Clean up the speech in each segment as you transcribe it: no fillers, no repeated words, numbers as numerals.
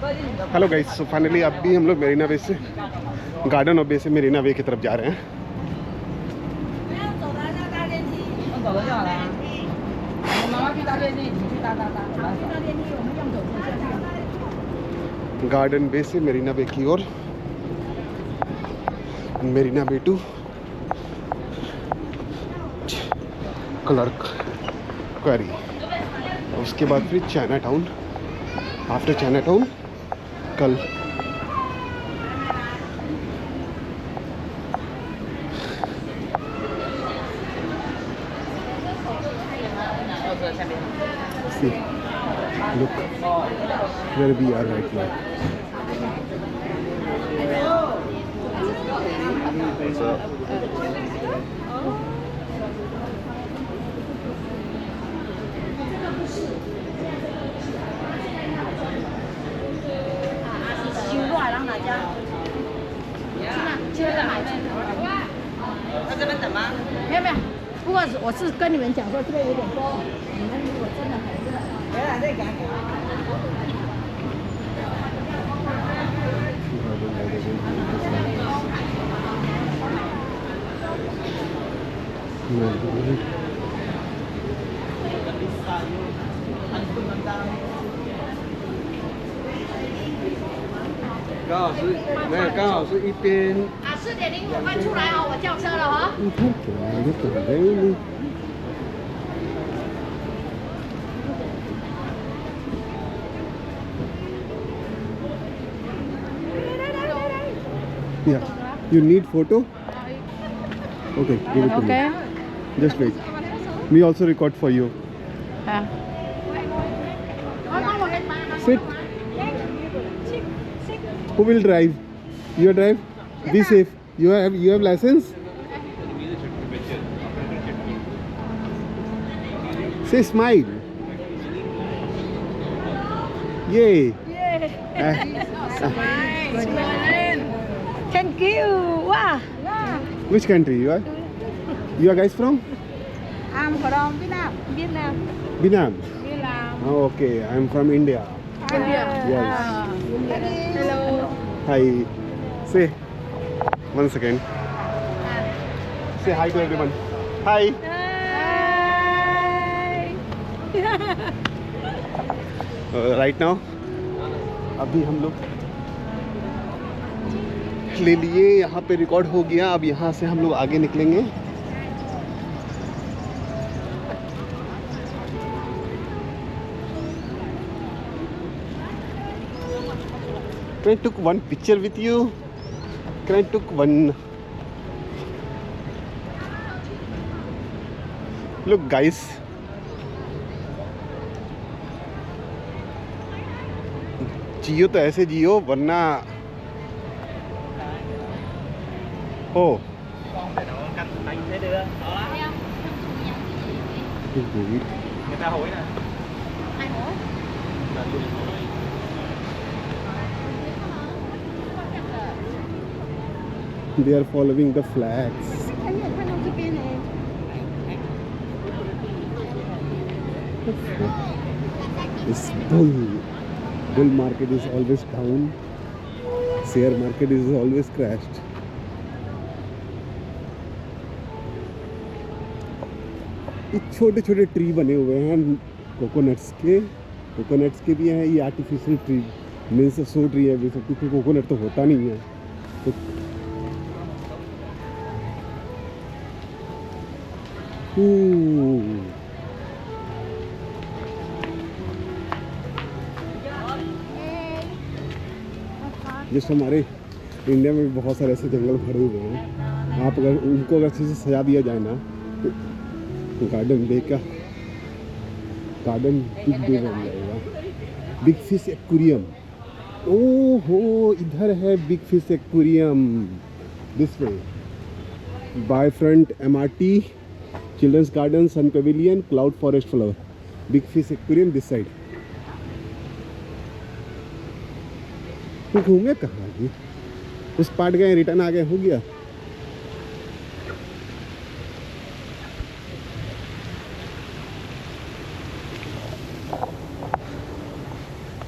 Hello guys, so finally अब भी हम लोग मेरीना बे से गार्डन ऑफ बे से मेरीना बे की तरफ जा रहे हैं। गार्डन बे से मेरीना बे की ओर, Marina Bay to Clarke Quay, उसके बाद फिर Chinatown. After Chinatown कल see look where we are right now.没有，不过我是跟你们讲说这边有点多，你们如果真的很热，别来这个。刚好是没有，刚好是一边。啊，4:05快出来哦，我叫车了哈。Yeah, you need photo? Okay, give it to me. Just wait. Me also record for you. Sit. Who will drive? You drive. Be safe. You have license? Say smile. Yay. Thank you. Wow. Which country you are? You are guys from? I'm from Vietnam. Vietnam. Vietnam. Vietnam. Oh, okay. I'm from India. India. Yes. Hello. Hi. Say. 1 second. Say hi to everyone. Hi. Right now, अभी हम लोग ले लिए, यहाँ पे record हो गया। अब यहाँ से हम लोग आगे निकलेंगे। Can I took one picture with you? Can I took one? Look guys, जियो तो ऐसे जियो वरना हो। Người ta hỏi nè. Ai hỏi? They are following the flags. This bull market is always down. Share market is always crashed. ये छोटे छोटे tree बने हुए हैं कोकोनट्स के भी हैं। ये artificial tree means so tree है क्योंकि कोकोनट तो होता नहीं है। तो जैसे हमारे इंडिया में बहुत सारे ऐसे जंगल भरे हुए हैं। आप अगर उनको अगर अच्छे से सजा दिया जाए ना तो गार्डन बे का गार्डन बिग बे बन जाएगा। बिग फिश एक्वेरियम, ओहो इधर है big fish aquarium. This way by front MRT, children's garden, sun pavilion, cloud forest flower, big fish aquarium this side. तो घूमे कहाँ जी? उस पार्ट गए, रिटर्न आ गए, हो गया।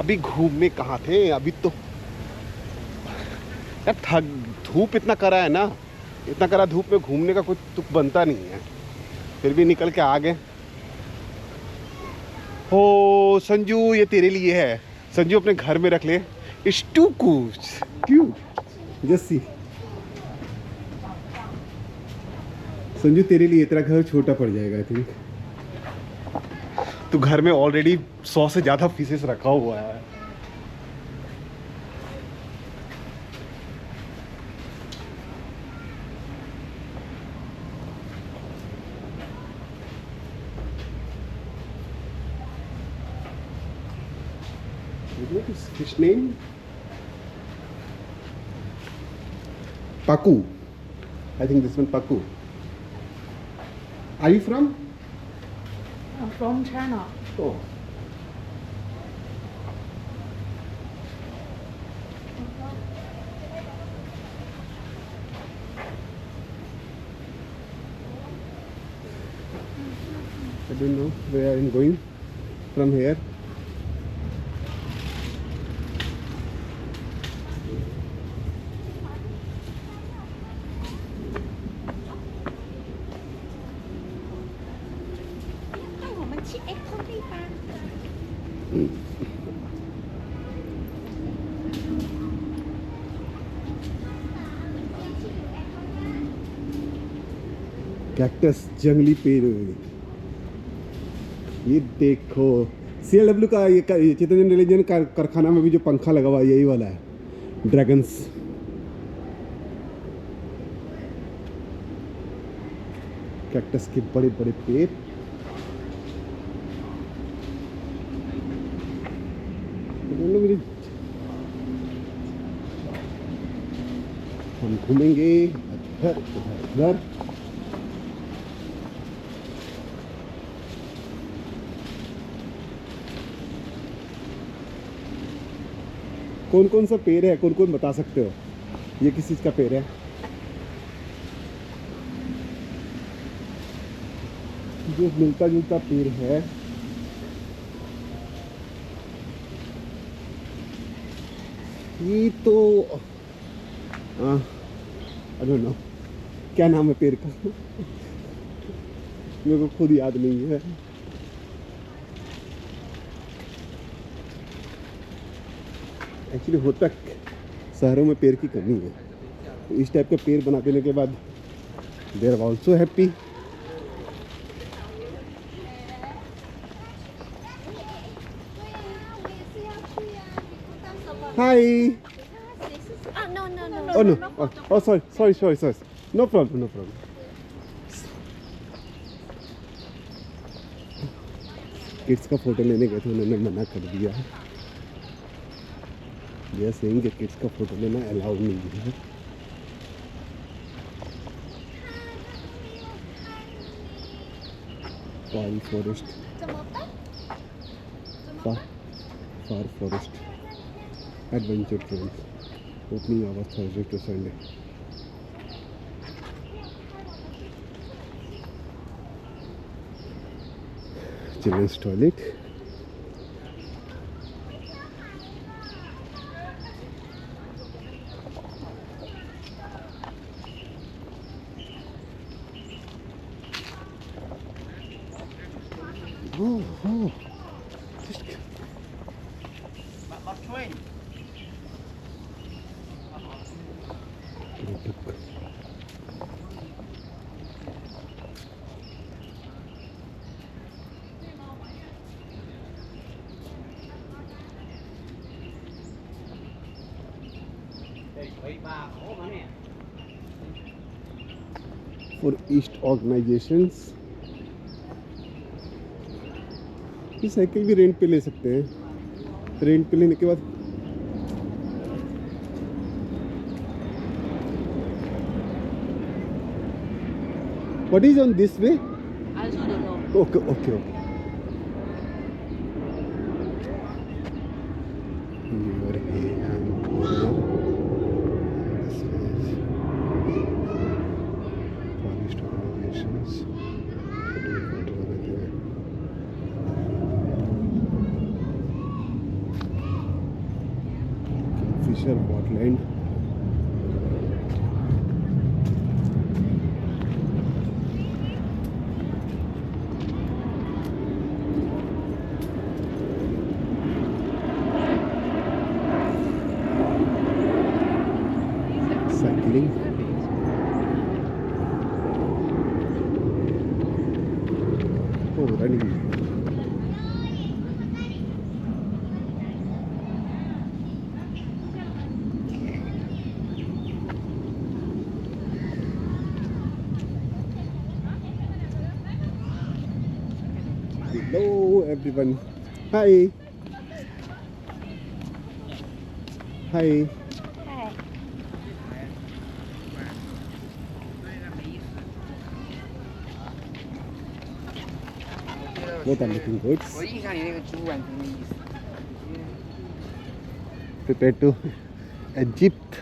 अभी अभी घूमने कहाँ थे, अभी तो यार थक, धूप इतना करा है ना, इतना करा धूप में घूमने का कुछ तुक बनता नहीं है, फिर भी निकल के आ गए। ओ संजू, ये तेरे लिए है। संजू अपने घर में रख ले। It's too cute Jassi. Sanju तेरे लिए, तेरा घर छोटा पड़ जाएगा आई थिंक। तो घर में ऑलरेडी 100 से ज़्यादा पीसेस रखा हुआ है। What is his name? Paku. I think this one Paku. Are you from? From China. Oh. I don't know where I'm going from here. Cactus, जंगली पेड़। ये देखो CLW का ये चैतन्य रिलीजन का कारखाना में भी जो पंखा लगा हुआ है यही वाला है, ड्रैगन्स। कैक्टस के बड़े बड़े पेड़। हम घूमेंगे इधर उधर। कौन कौन सा पेड़ है, कौन कौन बता सकते हो? ये किस चीज़ का पेड़ है? जो मिलता जुलता पेड़ है। ये तो आई डोंट नो क्या नाम है पेड़ का। मेरे को खुद याद नहीं है। एक्चुअली होता शहरों में पेड़ की कमी है, तो इस टाइप के पेड़ बना देने के बाद they are also happy. Hi. Oh no. Oh sorry. No problem. Kids का फोटो लेने गए थे, उन्होंने मना कर दिया। ये सेइंग कि किड्स का फोटो लेना अलाउड नहीं है। For forest adventure trails opening hours Thursday to Sunday. Children's toilet. Oh. For East organizations, ये साइकिल भी रेंट पे ले सकते हैं। रेंट पे लेने के बाद what is on this way? I also don't know. Okay. You're here and this is forest organizations. Kingfisher Wetland. Cycling. Oh, running. Hello everyone. Hi. Hi. Both are looking good. 我印象里那个主管什么意思？ Prepare to Egypt.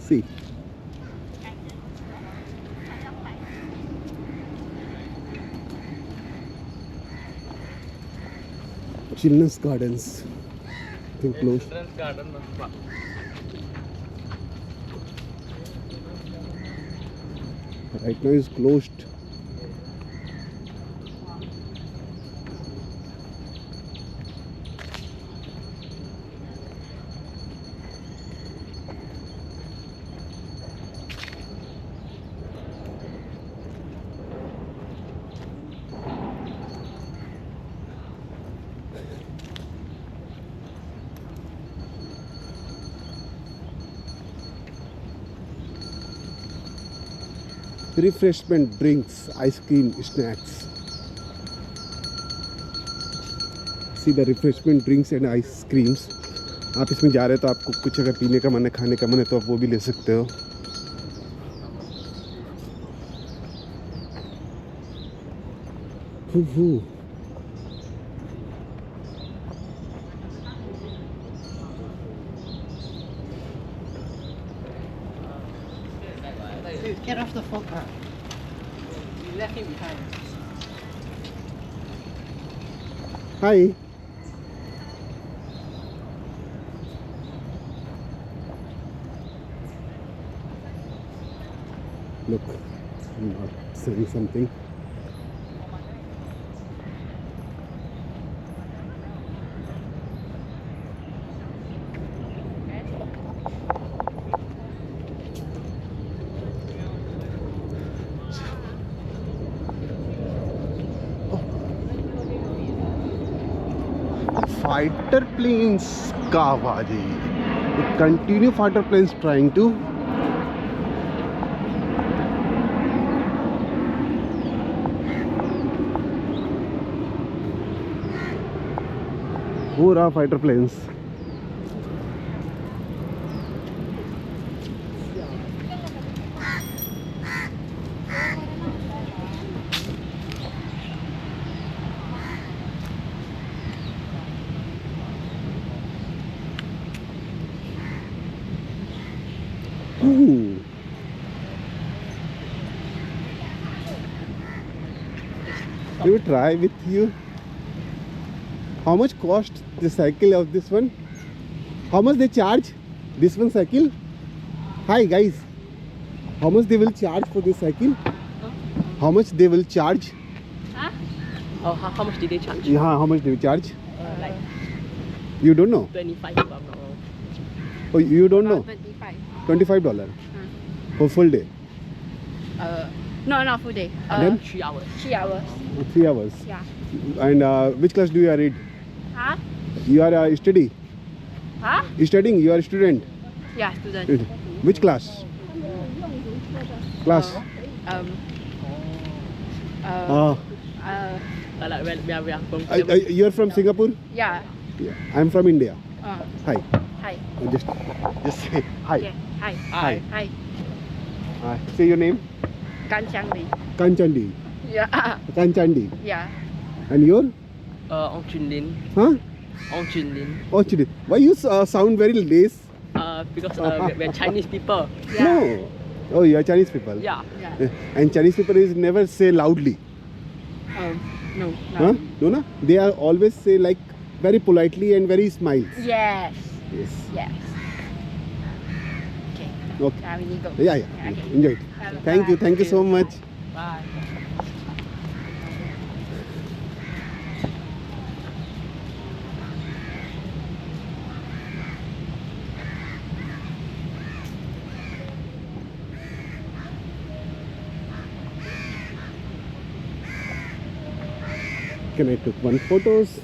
See. Children's gardens. I think close. Children's garden must be. Right now is closed. Refreshment, drinks, ice cream, snacks. See the refreshment, drinks and ice creams. आप इसमें जा रहे हो तो आपको कुछ अगर पीने का मन है, खाने का मन है तो आप वो भी ले सकते हो. Get off the phone. You left him behind. Hi. Look, I'm not saying something. Fighter planes का आवाज है ये. Continue fighter planes trying to हो रहा fighter planes. Ooh. We will try with you. How much cost the cycle of this one? How much they charge this one cycle? Hi guys. How much they will charge for this cycle? How much they will charge? Oh, how much did they charge? Yeah, how much they will charge? Like You don't know? 25 if I'm not wrong. Oh, you don't know? 25. $25 for full day. No, not full day. Then? 3 hours. 3 hours. 3 hours. Yeah. And which class do you are read? Huh? You are study. Huh? Studying. You are a student. Yeah, student. Which class? Class. Like we are from You are from Singapore? Yeah. Yeah. I am from India. Hi. Hi. Just say hi. Yeah. Hi. Hi. Hi. Hi. Say your name. Gan Xiang Li. Kanchandi. Yeah. Kanchandi. Yeah. And your? Ong Chun Lin. Huh? Ong Chun Lin. Oh, Chidi. Why you sound very less? Because we're Chinese people. Yeah. No. Oh, you are Chinese people. Yeah. Yeah. And Chinese people is never say loudly. No. Huh? No, na? They are always say like very politely and very smiles. Yes. Yes. Yes. Okay. Okay. Now we need to go. Yeah. Okay. Enjoy it. Thank you. Thank you so much. Bye. Can I took one photos?